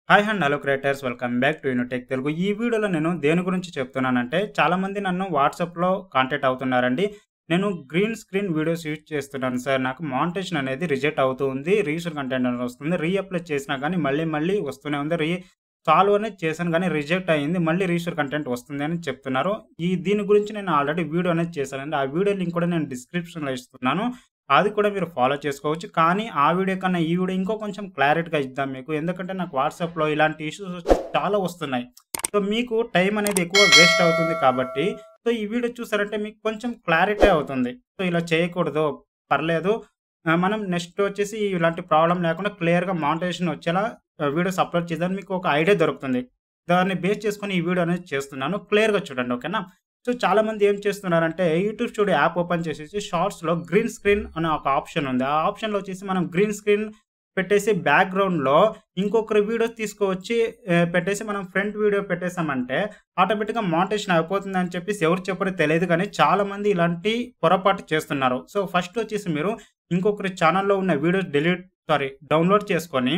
Hi and hello creators welcome back to Unitech Telugu. ఈ వీడియోలో నేను దేని గురించి చెప్తున్నానంటే, చాలామంది నన్ను వాట్సాప్లో కాంటాక్ట్ అవుతున్నారండి. నేను గ్రీన్ స్క్రీన్ వీడియోస్ యూజ్ చేస్తున్నాను సార్, నాకు మానిటైజేషన్ అనేది రిజెక్ట్ అవుతూ ఉంది, రీయూస్డ్ కంటెంట్ అనేది వస్తుంది, రీఅప్లై చేసినా కానీ మళ్ళీ వస్తూనే ఉంది, సాల్వ్ అనేది చేశాను కానీ రిజెక్ట్ అయ్యింది, మళ్ళీ రీయూస్డ్ కంటెంట్ వస్తుంది అని చెప్తున్నారు. దీని గురించి నేను ఆల్రెడీ వీడియో అనేది చేశానండి. ఆ వీడియో లింక్ కూడా నేను డిస్క్రిప్షన్లో ఇస్తున్నాను, అది కూడా మీరు ఫాలో చేసుకోవచ్చు. కానీ ఆ వీడియో కన్నా ఈ వీడియో ఇంకో కొంచెం క్లారిటీగా ఇద్దాం మీకు. ఎందుకంటే నాకు వాట్సాప్‌లో ఇలాంటి ఇష్యూస్ చాలా వస్తున్నాయి. సో మీకు టైం అనేది ఎక్కువ వేస్ట్ అవుతుంది కాబట్టి, సో ఈ వీడియో చూసారంటే మీకు కొంచెం క్లారిటీ అవుతుంది. సో ఇలా చేయకూడదు, పర్లేదు. మనం నెక్స్ట్ వచ్చేసి ఇలాంటి ప్రాబ్లమ్ లేకుండా క్లియర్‌గా మానిటైజేషన్ వచ్చేలా వీడియోస్ అప్లోడ్ చేద్దాం, మీకు ఒక ఐడియా దొరుకుతుంది. దాన్ని బేస్ చేసుకొని ఈ వీడియో అనేది చేస్తున్నాను. క్లియర్‌గా చూడండి, ఓకేనా? సో చాలామంది ఏం చేస్తున్నారంటే, యూట్యూబ్ స్టూడియో యాప్ ఓపెన్ చేసేసి షార్ట్స్‌లో గ్రీన్ స్క్రీన్ అనే ఒక ఆప్షన్ ఉంది. ఆ ఆప్షన్‌లో వచ్చేసి మనం గ్రీన్ స్క్రీన్ పెట్టేసి బ్యాక్‌గ్రౌండ్‌లో ఇంకొకరి వీడియో తీసుకొచ్చి పెట్టేసి మనం ఫ్రంట్ వీడియో పెట్టేసామంటే ఆటోమేటిక్‌గా మానిటైజేషన్ అయిపోతుందని చెప్పేసి ఎవరు చెప్పారో తెలియదు కానీ చాలామంది ఇలాంటి పొరపాటు చేస్తున్నారు. సో ఫస్ట్ వచ్చేసి మీరు ఇంకొకరి ఛానెల్‌లో ఉన్న వీడియోస్ డౌన్‌లోడ్ చేసుకొని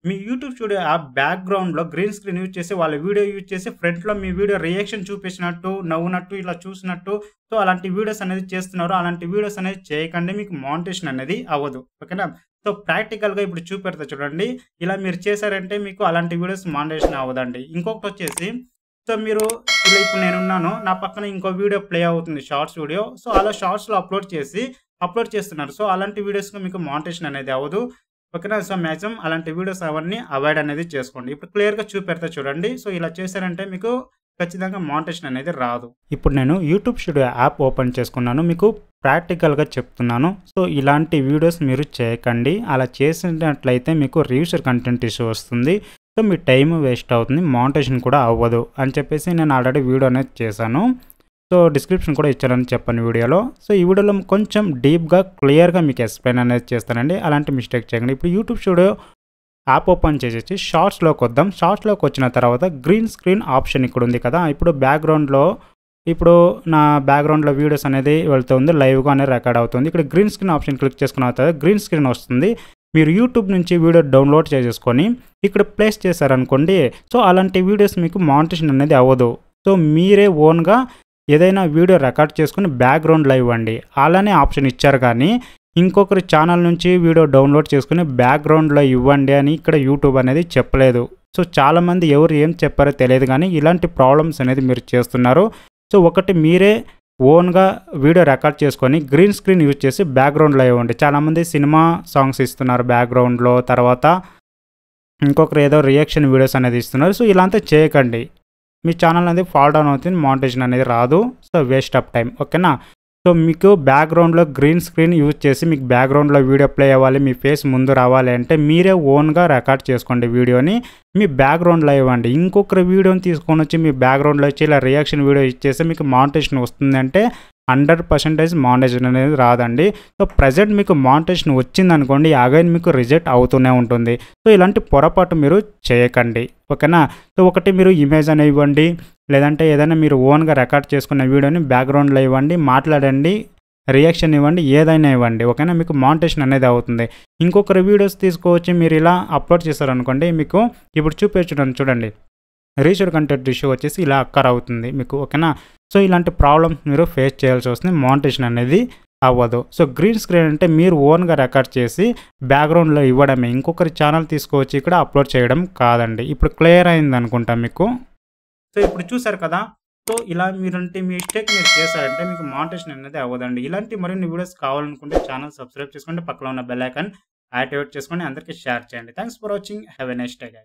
మీ యూట్యూబ్ స్టూడియో యాప్ బ్యాక్‌గ్రౌండ్‌లో గ్రీన్ స్క్రీన్ యూజ్ చేసి వాళ్ళ వీడియో యూజ్ చేసి ఫ్రంట్‌లో మీ వీడియో రియాక్షన్ చూపించినట్టు, నవ్వునట్టు, ఇలా చూసినట్టు, సో అలాంటి వీడియోస్ అనేది చేస్తున్నారు. అలాంటి వీడియోస్ అనేది చేయకండి, మీకు మానిటైజేషన్ అనేది అవ్వదు, ఓకేనా? సో ప్రాక్టికల్‌గా ఇప్పుడు చూపెడతా చూడండి. ఇలా మీరు చేశారంటే మీకు అలాంటి వీడియోస్ మానిటైజేషన్ అవ్వదండి. ఇంకొకటి వచ్చేసి, సో మీరు ఇలా ఇప్పుడు నేనున్నాను, నా పక్కన ఇంకో వీడియో ప్లే అవుతుంది, షార్ట్స్ వీడియో. సో అలా షార్ట్స్‌లో అప్లోడ్ చేస్తున్నారు. సో అలాంటి వీడియోస్‌కి మీకు మానిటైజేషన్ అనేది అవ్వదు, ఓకేనా? సో మాక్సిమం అలాంటి వీడియోస్ అవన్నీ అవాయిడ్ అనేది చేసుకోండి. ఇప్పుడు క్లియర్‌గా చూపెడతా చూడండి. సో ఇలా చేశారంటే మీకు ఖచ్చితంగా మానిటైజేషన్ అనేది రాదు. ఇప్పుడు నేను యూట్యూబ్ స్టూడియో యాప్ ఓపెన్ చేసుకున్నాను, మీకు ప్రాక్టికల్‌గా చెప్తున్నాను. సో ఇలాంటి వీడియోస్ మీరు చేయకండి. అలా చేసినట్లయితే మీకు రీయూస్డ్ కంటెంట్ ఇష్యూ వస్తుంది. సో మీ టైం వేస్ట్ అవుతుంది, మానిటైజేషన్ కూడా అవ్వదు అని చెప్పేసి నేను ఆల్రెడీ వీడియో అనేది చేశాను. సో డిస్క్రిప్షన్ కూడా ఇచ్చారని చెప్పాను వీడియోలో. సో ఈ వీడియోలో కొంచెం డీప్‌గా క్లియర్‌గా మీకు ఎక్స్‌ప్లెయిన్ అనేది చేస్తానండి. అలాంటి మిస్టేక్ చేయకండి. ఇప్పుడు యూట్యూబ్ స్టూడియో యాప్ ఓపెన్ చేసేసి షార్ట్స్‌లోకి వద్దాం. షార్ట్స్‌లోకి వచ్చిన తర్వాత గ్రీన్ స్క్రీన్ ఆప్షన్ ఇక్కడ ఉంది కదా. ఇప్పుడు నా బ్యాక్‌గ్రౌండ్‌లో వీడియోస్ అనేది వెళ్తుంది, లైవ్‌గా అనేది రికార్డ్ అవుతుంది. ఇక్కడ గ్రీన్ స్క్రీన్ ఆప్షన్ క్లిక్ చేసుకున్న తర్వాత గ్రీన్ స్క్రీన్ వస్తుంది. మీరు యూట్యూబ్ నుంచి వీడియో డౌన్లోడ్ చేసేసుకొని ఇక్కడ ప్లేస్ చేశారనుకోండి, సో అలాంటి వీడియోస్ మీకు మానిటైజేషన్ అనేది అవ్వదు. సో మీరే ఓన్‌గా ఏదైనా వీడియో రికార్డ్ చేసుకుని బ్యాక్‌గ్రౌండ్‌లో ఇవ్వండి. అలానే ఆప్షన్ ఇచ్చారు కానీ ఇంకొకరి ఛానల్ నుంచి వీడియో డౌన్లోడ్ చేసుకుని బ్యాక్‌గ్రౌండ్‌లో ఇవ్వండి అని ఇక్కడ యూట్యూబ్ అనేది చెప్పలేదు. సో చాలామంది ఎవరు ఏం చెప్పారో తెలియదు కానీ ఇలాంటి ప్రాబ్లమ్స్ అనేది మీరు చేస్తున్నారు. సో ఒకటి మీరే ఓన్‌గా వీడియో రికార్డ్ చేసుకొని గ్రీన్ స్క్రీన్ యూజ్ చేసి బ్యాక్‌గ్రౌండ్‌లో ఇవ్వండి. చాలామంది సినిమా సాంగ్స్ ఇస్తున్నారు బ్యాక్‌గ్రౌండ్‌లో, తర్వాత ఇంకొకరు ఏదో రియాక్షన్ వీడియోస్ అనేది ఇస్తున్నారు. సో ఇలా అంతా చేయకండి, మీ ఛానల్ అనేది ఫాల్ డౌన్ అవుతుంది, మానిటైజేషన్ అనేది రాదు. సో వేస్ట్ ఆఫ్ టైం, ఓకేనా? సో మీకు బ్యాక్‌గ్రౌండ్‌లో గ్రీన్ స్క్రీన్ యూజ్ చేసి మీకు బ్యాక్‌గ్రౌండ్‌లో వీడియో ప్లే అవ్వాలి, మీ ఫేస్ ముందు రావాలి అంటే మీరే ఓన్‌గా రికార్డ్ చేసుకోండి వీడియోని, మీ బ్యాక్‌గ్రౌండ్‌లో ఇవ్వండి. ఇంకొకరి వీడియోని తీసుకొని వచ్చి మీ బ్యాక్‌గ్రౌండ్‌లో ఇచ్చి ఇలా రియాక్షన్ వీడియో ఇచ్చేసి మీకు మానిటైజేషన్ వస్తుందంటే 100% మానిటైజేషన్ అనేది రాదండి. సో ప్రెజెంట్ మీకు మానిటైజేషన్ వచ్చిందనుకోండి, అగైన్ మీకు రిజెక్ట్ అవుతూనే ఉంటుంది. సో ఇలాంటి పొరపాటు మీరు చేయకండి, ఓకేనా? సో ఒకటి మీరు ఇమేజ్ అని ఇవ్వండి, లేదంటే ఏదైనా మీరు ఓన్‌గా రికార్డ్ చేసుకున్న వీడియోని బ్యాక్‌గ్రౌండ్‌లో ఇవ్వండి, మాట్లాడండి, రియాక్షన్ ఇవ్వండి, ఏదైనా ఇవ్వండి, ఓకేనా? మీకు మానిటైజేషన్ అనేది అవుతుంది. ఇంకొకరి వీడియోస్ తీసుకొచ్చి మీరు ఇలా అప్లోడ్ చేశారనుకోండి, మీకు ఇప్పుడు చూడండి రీయూస్డ్ కంటెంట్ ఇష్యూ వచ్చేసి ఇలా అక్కర్ అవుతుంది మీకు, ఓకేనా? సో ఇలాంటి ప్రాబ్లమ్స్ మీరు ఫేస్ చేయాల్సి వస్తుంది, మానిటైజేషన్ అనేది అవ్వదు. సో గ్రీన్ స్క్రీన్ అంటే మీరు ఓన్‌గా రికార్డ్ చేసి బ్యాక్‌గ్రౌండ్‌లో ఇవ్వడమే, ఇంకొకరి ఛానల్ తీసుకొచ్చి ఇక్కడ అప్లోడ్ చేయడం కాదండి. ఇప్పుడు క్లియర్ అయింది అనుకుంటా మీకు. సో ఇప్పుడు చూసారు కదా. సో ఇలా మీరంటే మిస్టేక్ మీరు చేశారంటే మీకు మానిటైజేషన్ అనేది అవ్వదండి. ఇలాంటి మరిన్ని వీడియోస్ కావాలనుకుంటే ఛానల్ సబ్స్క్రైబ్ చేసుకోండి, పక్కన ఉన్న బెల్ ఐకాన్ యాక్టివేట్ చేసుకోండి, అందరికీ షేర్ చేయండి. Thanks for watching. Have a nice day guys.